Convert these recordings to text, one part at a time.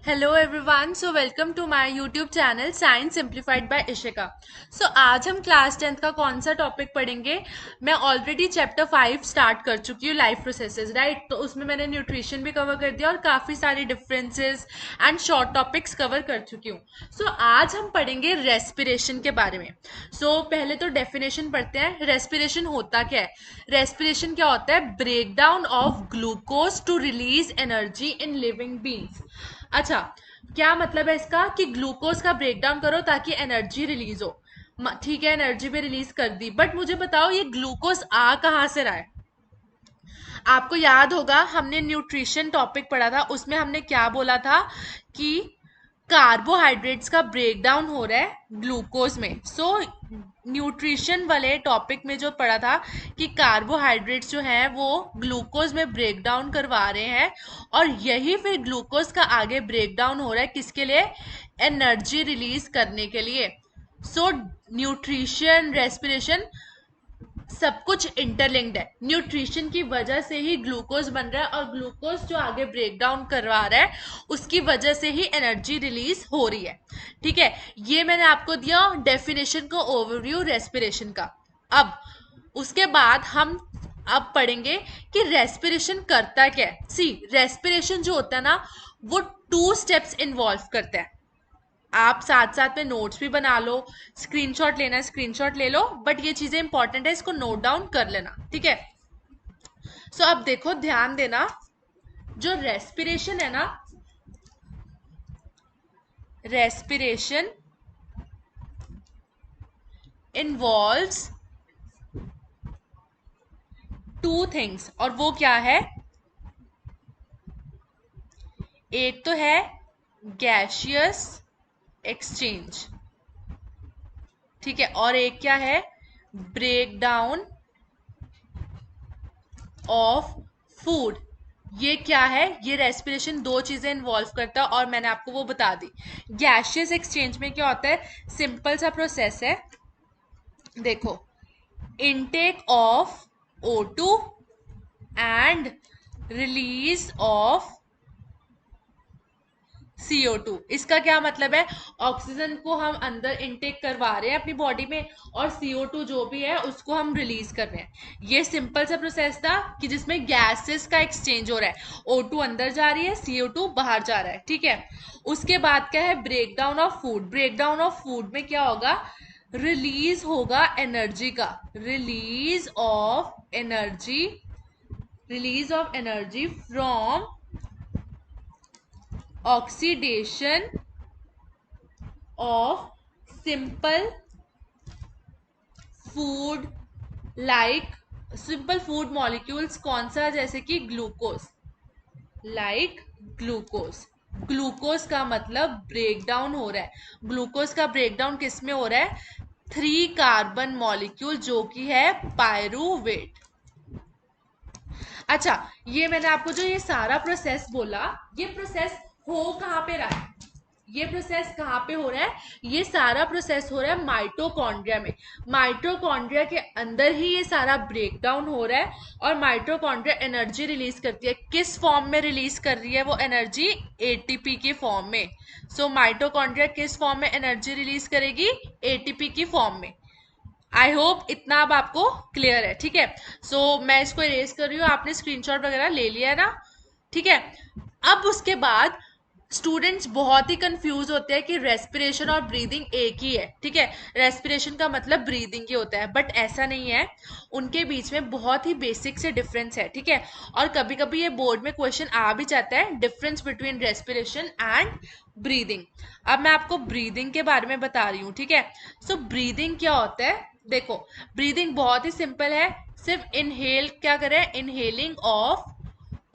Hello everyone, so welcome to my YouTube channel science simplified by Ishika. So आज हम class 10th का कौन सा टॉपिक पढ़ेंगे। मैं ऑलरेडी चैप्टर 5 स्टार्ट कर चुकी हूँ, लाइफ प्रोसेसेस, राइट। तो उसमें मैंने न्यूट्रिशन भी कवर कर दिया और काफ़ी सारी differences and short topics cover कर चुकी हूँ। सो आज हम पढ़ेंगे रेस्पिरेशन के बारे में। पहले तो डेफिनेशन पढ़ते हैं। रेस्पिरेशन होता क्या है? रेस्पिरेशन क्या होता है? Break down of glucose to release energy in living beings. अच्छा, क्या मतलब है इसका? कि ग्लूकोज का ब्रेकडाउन करो ताकि एनर्जी रिलीज हो। ठीक है, एनर्जी भी रिलीज कर दी, बट मुझे बताओ ये ग्लूकोज आ कहाँ से रहा है? आपको याद होगा हमने न्यूट्रिशन टॉपिक पढ़ा था, उसमें हमने क्या बोला था कि कार्बोहाइड्रेट्स का ब्रेकडाउन हो रहा है ग्लूकोज में। न्यूट्रिशन वाले टॉपिक में जो पढ़ा था कि कार्बोहाइड्रेट्स जो हैं वो ग्लूकोज में ब्रेकडाउन करवा रहे हैं, और यही फिर ग्लूकोज का आगे ब्रेकडाउन हो रहा है किसके लिए? एनर्जी रिलीज करने के लिए। न्यूट्रिशन, रेस्पिरेशन, सब कुछ इंटरलिंक्ड है। न्यूट्रिशन की वजह से ही ग्लूकोज बन रहा है, और ग्लूकोज जो आगे ब्रेक डाउन करवा रहा है उसकी वजह से ही एनर्जी रिलीज हो रही है। ठीक है, ये मैंने आपको दिया डेफिनेशन को, ओवरव्यू रेस्पिरेशन का। अब उसके बाद हम अब पढ़ेंगे कि रेस्पिरेशन करता क्या है। सी, रेस्पिरेशन जो होता है ना, वो 2 स्टेप्स इन्वॉल्व करता है। आप साथ साथ में नोट्स भी बना लो, स्क्रीनशॉट लेना है स्क्रीनशॉट ले लो, बट ये चीजें इंपॉर्टेंट है, इसको नोट डाउन कर लेना, ठीक है। अब देखो, ध्यान देना, जो रेस्पिरेशन है ना, रेस्पिरेशन इन्वॉल्व्स 2 थिंग्स, और वो क्या है? एक तो है गैशियस एक्सचेंज, ठीक है, और एक क्या है? Break down of food. ये क्या है? ये रेस्पिरेशन 2 चीजें इन्वॉल्व करता है, और मैंने आपको वो बता दी। गैशियस एक्सचेंज में क्या होता है? सिंपल सा प्रोसेस है, देखो, intake of O2 and release of CO2। इसका क्या मतलब है? ऑक्सीजन को हम अंदर इनटेक करवा रहे हैं अपनी बॉडी में, और CO2 जो भी है उसको हम रिलीज कर रहे हैं। ये सिंपल सा प्रोसेस था कि जिसमें गैसेस का एक्सचेंज हो रहा है। O2 अंदर जा रही है, CO2 बाहर जा रहा है, ठीक है। उसके बाद क्या है? Break down of food. Break down of food में क्या होगा? रिलीज होगा एनर्जी का, release of energy, release of energy from oxidation of simple food, like simple food molecules. कौन सा? जैसे कि ग्लूकोज, लाइक ग्लूकोज। ग्लूकोज का मतलब ब्रेक डाउन हो रहा है। ग्लूकोज का ब्रेक डाउन किस में हो रहा है? 3 कार्बन मॉलिक्यूल, जो कि है पायरुवेट। अच्छा, ये मैंने आपको जो ये सारा प्रोसेस बोला, ये प्रोसेस हो कहाँ पे रहा है? ये प्रोसेस कहाँ पे हो रहा है? ये सारा प्रोसेस हो रहा है माइटोकॉन्ड्रिया में। माइटोकॉन्ड्रिया के अंदर ही ये सारा ब्रेक डाउन हो रहा है, और माइटोकॉन्ड्रिया एनर्जी रिलीज करती है। किस फॉर्म में रिलीज कर रही है वो एनर्जी? ATP के फॉर्म में। माइटोकॉन्ड्रिया किस फॉर्म में एनर्जी रिलीज करेगी? ATP की फॉर्म में। आई होप इतना अब आपको क्लियर है, ठीक है। मैं इसको इरेज कर रही हूँ, आपने स्क्रीनशॉट वगैरह ले लिया है ना, ठीक है। अब उसके बाद स्टूडेंट्स बहुत ही कंफ्यूज होते हैं कि रेस्पिरेशन और ब्रीदिंग एक ही है, ठीक है। रेस्पिरेशन का मतलब ब्रीदिंग ही होता है, बट ऐसा नहीं है। उनके बीच में बहुत ही बेसिक से डिफरेंस है, ठीक है। और कभी कभी ये बोर्ड में क्वेश्चन आ भी जाता है, difference between respiration and breathing. अब मैं आपको ब्रीदिंग के बारे में बता रही हूँ, ठीक है। ब्रीदिंग क्या होता है? देखो, ब्रीदिंग बहुत ही सिंपल है। सिर्फ इनहेल क्या करें? Inhaling of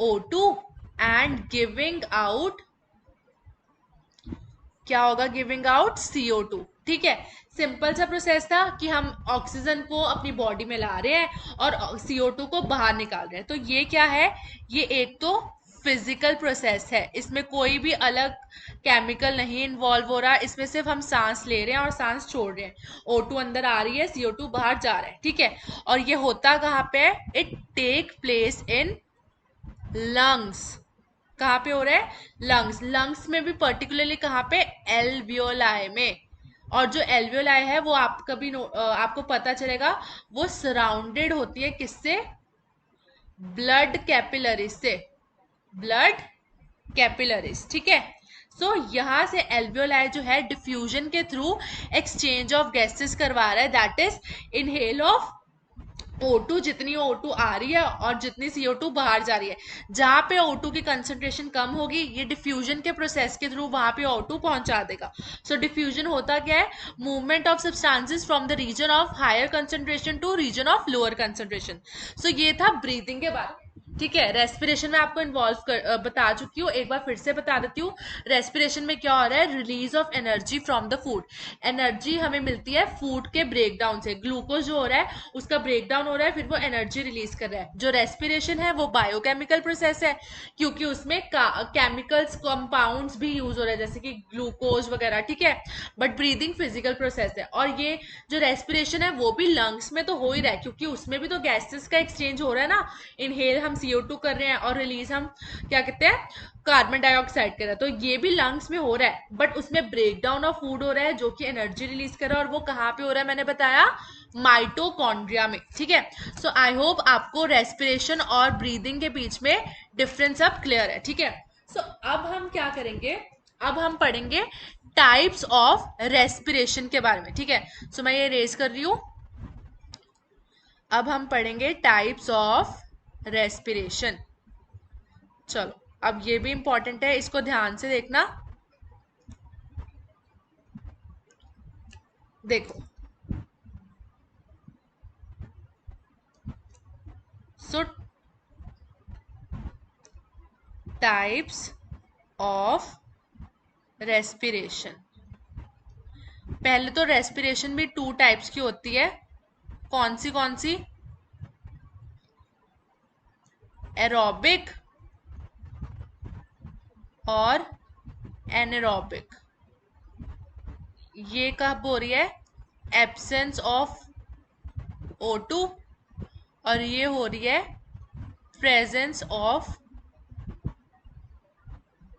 O2 and giving out, क्या होगा? गिविंग आउट CO2, ठीक है। सिंपल सा प्रोसेस था कि हम ऑक्सीजन को अपनी बॉडी में ला रहे हैं और CO2 को बाहर निकाल रहे हैं। तो ये क्या है? ये एक तो फिजिकल प्रोसेस है, इसमें कोई भी अलग केमिकल नहीं इन्वॉल्व हो रहा। इसमें सिर्फ हम सांस ले रहे हैं और सांस छोड़ रहे हैं। O2 अंदर आ रही है, CO2 बाहर जा रहा है, ठीक है। और ये होता कहाँ पे है? It take place in lungs, कहाँ पे हो रहा है? लंग्स। लंग्स में भी पर्टिकुलरली कहाँ पे? एल्वियोलाई में। और जो एल्वियोलाई है वो आप कभी आपको पता चलेगा, वो सराउंडेड होती है किससे? ब्लड कैपिलरीज से। ब्लड कैपिलरीज, ठीक है। सो यहां से एल्वियोलाई जो है डिफ्यूजन के थ्रू एक्सचेंज ऑफ गैसेस करवा रहा है, that is inhale of O2। जितनी O2 आ रही है और जितनी CO2 बाहर जा रही है, जहां पे O2 की कंसंट्रेशन कम होगी, ये डिफ्यूजन के प्रोसेस के थ्रू वहां पे O2 पहुंचा देगा। सो डिफ्यूजन होता क्या है? Movement of substances from the region of higher concentration to region of lower concentration. So ये था ब्रीदिंग के बारे में, ठीक है। रेस्पिरेशन में आपको बता चुकी हूँ, एक बार फिर से बता देती हूँ। रेस्पिरेशन में क्या हो रहा है? Release of energy from the food. Energy हमें मिलती है फूड के ब्रेकडाउन से। ग्लूकोज जो हो रहा है उसका ब्रेकडाउन हो रहा है, फिर वो एनर्जी रिलीज कर रहा है। जो रेस्पिरेशन है वो बायोकेमिकल प्रोसेस है, क्योंकि उसमें केमिकल्स कंपाउंड्स भी यूज हो रहे हैं, जैसे कि ग्लूकोज वगैरह, ठीक है। बट ब्रीदिंग फिजिकल प्रोसेस है। और ये जो रेस्पिरेशन है वो भी लंग्स में तो हो ही रहा है, क्योंकि उसमें भी तो गैसेस का एक्सचेंज हो रहा है ना। इनहेल हम CO2 कर रहे हैं और रिलीज हम क्या कहते हैं? कार्बन डाइऑक्साइड कर रहे हैं। तो ये भी लंग्स में हो रहा है, बट उसमें ब्रेकडाउन ऑफ फूड हो रहा है जो कि एनर्जी रिलीज कर रहा है। और वो कहाँ पे हो रहा है? मैंने बताया माइटोकॉन्ड्रिया में, ठीक है। सो आई होप आपको रेस्पिरेशन और ब्रीदिंग के बीच में डिफरेंस अब क्लियर है, ठीक है। सो अब हम क्या करेंगे? अब हम पढ़ेंगे टाइप्स ऑफ रेस्पिरेशन के बारे में, ठीक है। सो मैं ये रेज कर रही हूं। अब हम पढ़ेंगे टाइप्स ऑफ रेस्पिरेशन। चलो, अब ये भी इंपॉर्टेंट है, इसको ध्यान से देखना। देखो, सो टाइप्स ऑफ रेस्पिरेशन। पहले तो रेस्पिरेशन भी 2 टाइप्स की होती है। कौन सी कौन सी? एरोबिक और एनारोबिक। ये कब हो रही है? Absence of O2। और ये हो रही है प्रेजेंस ऑफ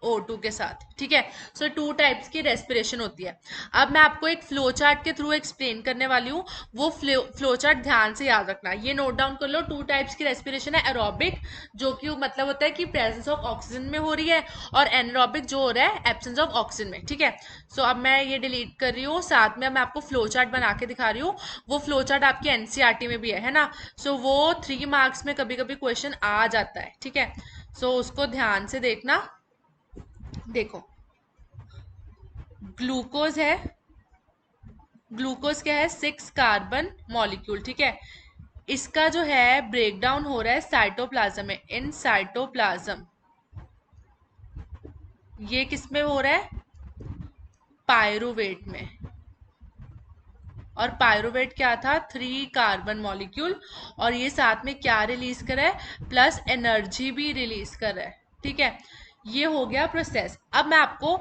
O2 के साथ, ठीक है। सो 2 टाइप्स की रेस्पिरेशन होती है। अब मैं आपको एक फ्लो चार्ट के थ्रू एक्सप्लेन करने वाली हूँ, वो फ्लो चार्ट ध्यान से याद रखना। ये नोट डाउन कर लो। 2 टाइप्स की रेस्पिरेशन है। एरोबिक जो कि मतलब होता है कि प्रेजेंस ऑफ ऑक्सीजन में हो रही है, और एनारोबिक जो हो रहा है एब्सेंस ऑफ ऑक्सीजन में, ठीक है। सो अब मैं ये डिलीट कर रही हूँ, साथ में मैं आपको फ्लो चार्ट बना के दिखा रही हूँ। वो फ्लो चार्ट आपकी NCERT में भी है ना। सो वो 3 मार्क्स में कभी कभी क्वेश्चन आ जाता है, ठीक है। सो उसको ध्यान से देखना। देखो, ग्लूकोज है। ग्लूकोज क्या है? 6 कार्बन मॉलिक्यूल, ठीक है। इसका जो है ब्रेकडाउन हो रहा है साइटोप्लाज्म में, इन साइटोप्लाज्म। ये किस में हो रहा है? पायरुवेट में। और पायरुवेट क्या था? 3 कार्बन मॉलिक्यूल। और ये साथ में क्या रिलीज कर रहा है? प्लस एनर्जी भी रिलीज कर रहा है, ठीक है। ये हो गया प्रोसेस। अब मैं आपको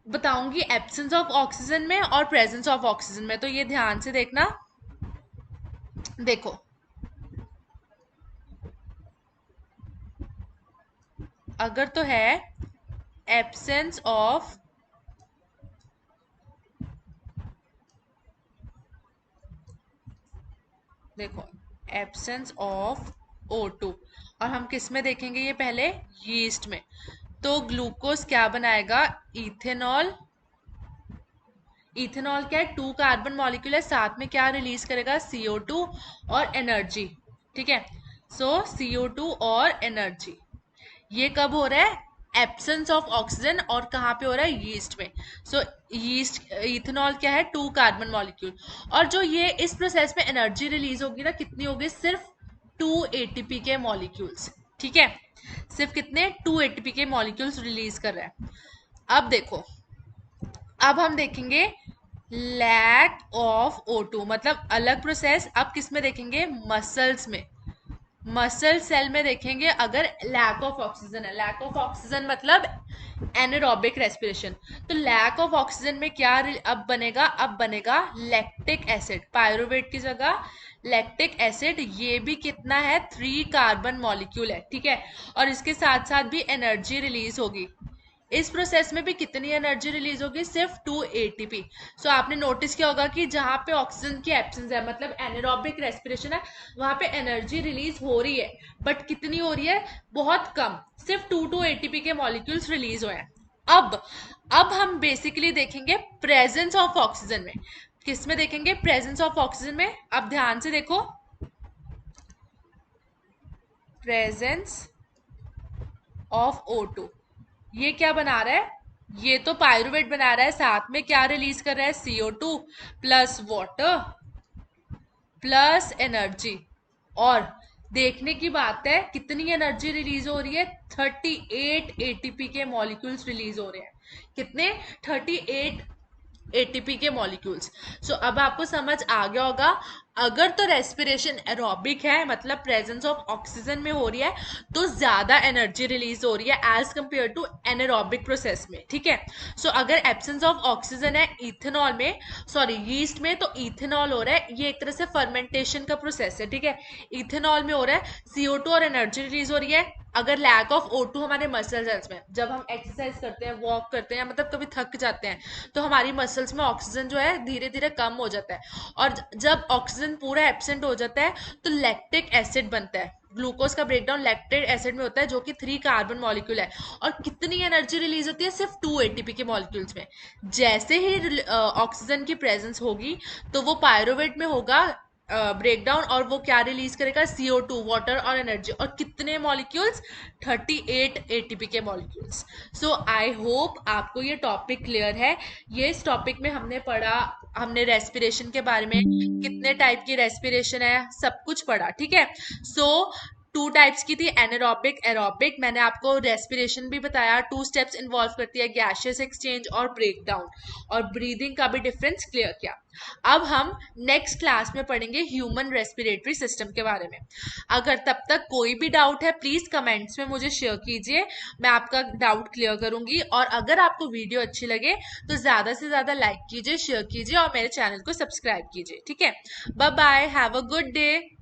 बताऊंगी एब्सेंस ऑफ ऑक्सीजन में और प्रेजेंस ऑफ ऑक्सीजन में, तो ये ध्यान से देखना। देखो, अगर तो है एब्सेंस ऑफ देखो एब्सेंस ऑफ O2, और हम किस में देखेंगे ये? पहले यीस्ट में। तो ग्लूकोज क्या बनाएगा? इथेनॉल। इथेनॉल क्या है? 2 कार्बन मॉलिक्यूल है, साथ में क्या रिलीज करेगा? CO2 और एनर्जी, ठीक है। सो CO2 और एनर्जी। ये कब हो रहा है? Absence of oxygen. और कहाँ पे हो रहा है? यीस्ट में। सो यीस्ट, इथेनॉल क्या है? 2 कार्बन मॉलिक्यूल। और जो ये इस प्रोसेस में एनर्जी रिलीज होगी ना, कितनी होगी? सिर्फ 2 ATP के मॉलिक्यूल्स, ठीक है। सिर्फ कितने? 2 ATP के मॉलिक्यूल्स रिलीज कर रहा है। अब देखो, अब हम देखेंगे लैक ऑफ O2, मतलब अलग प्रोसेस। अब किस में देखेंगे? मसल्स में। मसल सेल में देखेंगे अगर लैक ऑफ ऑक्सीजन है। लैक ऑफ ऑक्सीजन मतलब एनारोबिक रेस्पिरेशन। तो लैक ऑफ ऑक्सीजन में क्या अब बनेगा? अब बनेगा लैक्टिक एसिड। पायरुवेट की जगह लैक्टिक एसिड ये भी कितना है, 3 कार्बन मॉलिक्यूल है, ठीक है। और इसके साथ साथ भी एनर्जी रिलीज होगी। इस प्रोसेस में भी कितनी एनर्जी रिलीज होगी, सिर्फ 2 एटीपी। सो आपने नोटिस किया होगा कि जहां पे ऑक्सीजन की एब्सेंस है, मतलब एनारोबिक रेस्पिरेशन है, वहां पे एनर्जी रिलीज हो रही है, बट कितनी हो रही है, बहुत कम, सिर्फ 2 एटीपी के मॉलिक्यूल्स रिलीज हुए हैं। अब अब हम बेसिकली देखेंगे प्रेजेंस ऑफ ऑक्सीजन में। किस में देखेंगे, प्रेजेंस ऑफ ऑक्सीजन में। अब ध्यान से देखो, प्रेजेंस ऑफ O2, ये क्या बना रहा है, ये तो पायरुवेट बना रहा है, साथ में क्या रिलीज कर रहा है, CO2 plus water plus energy. और देखने की बात है कितनी एनर्जी रिलीज हो रही है, 38 एटीपी के मॉलिक्यूल्स रिलीज हो रहे हैं। कितने, 38 एटीपी के मॉलिक्यूल्स। सो अब आपको समझ आ गया होगा, अगर तो रेस्पिरेशन एरोबिक है, मतलब प्रेजेंस ऑफ ऑक्सीजन में हो रही है, तो ज्यादा एनर्जी रिलीज हो रही है as compare to anaerobic process में, ठीक है। सो अगर एब्सेंस ऑफ ऑक्सीजन है इथेनॉल में, सॉरी यीस्ट में, तो इथेनॉल हो रहा है, ये एक तरह से फर्मेंटेशन का प्रोसेस है, ठीक है। इथेनॉल में हो रहा है, CO2 और एनर्जी रिलीज हो रही है। अगर लैक ऑफ O2 हमारे मसल सेल्स में, जब हम एक्सरसाइज करते हैं, वॉक करते हैं, मतलब कभी थक जाते हैं, तो हमारी मसल्स में ऑक्सीजन जो है धीरे धीरे कम हो जाता है। और जब ऑक्सीजन पूरा एब्सेंट हो जाता है, तो लैक्टिक एसिड बनता है। ग्लूकोज का ब्रेकडाउन लैक्टेट एसिड में होता है, जो कि 3 कार्बन मॉलिक्यूल है। और कितनी एनर्जी रिलीज होती है, सिर्फ 2 एटीपी के मॉलिक्यूल्स में। जैसे ही ऑक्सीजन की प्रेजेंस होगी, तो वो पायरुवेट में होगा ब्रेकडाउन, और वो क्या रिलीज करेगा, CO2 वाटर और एनर्जी। और कितने मॉलिक्यूल्स, 38 एटीपी के मॉलिक्यूल्स। सो आई होप आपको ये टॉपिक क्लियर है। ये इस टॉपिक में हमने पढ़ा, हमने रेस्पिरेशन के बारे में, कितने टाइप की रेस्पिरेशन है, सब कुछ पढ़ा, ठीक है। सो 2 टाइप्स की थी, एनारोबिक एरोबिक। मैंने आपको रेस्पिरेशन भी बताया, 2 स्टेप्स इन्वॉल्व करती है, गैशियस एक्सचेंज और ब्रेकडाउन, और ब्रीदिंग का भी डिफरेंस क्लियर किया। अब हम नेक्स्ट क्लास में पढ़ेंगे ह्यूमन रेस्पिरेटरी सिस्टम के बारे में। अगर तब तक कोई भी डाउट है, प्लीज कमेंट्स में मुझे शेयर कीजिए, मैं आपका डाउट क्लियर करूंगी। और अगर आपको वीडियो अच्छी लगे तो ज्यादा से ज्यादा लाइक कीजिए, शेयर कीजिए और मेरे चैनल को सब्सक्राइब कीजिए, ठीक है। Bye bye, have a good day.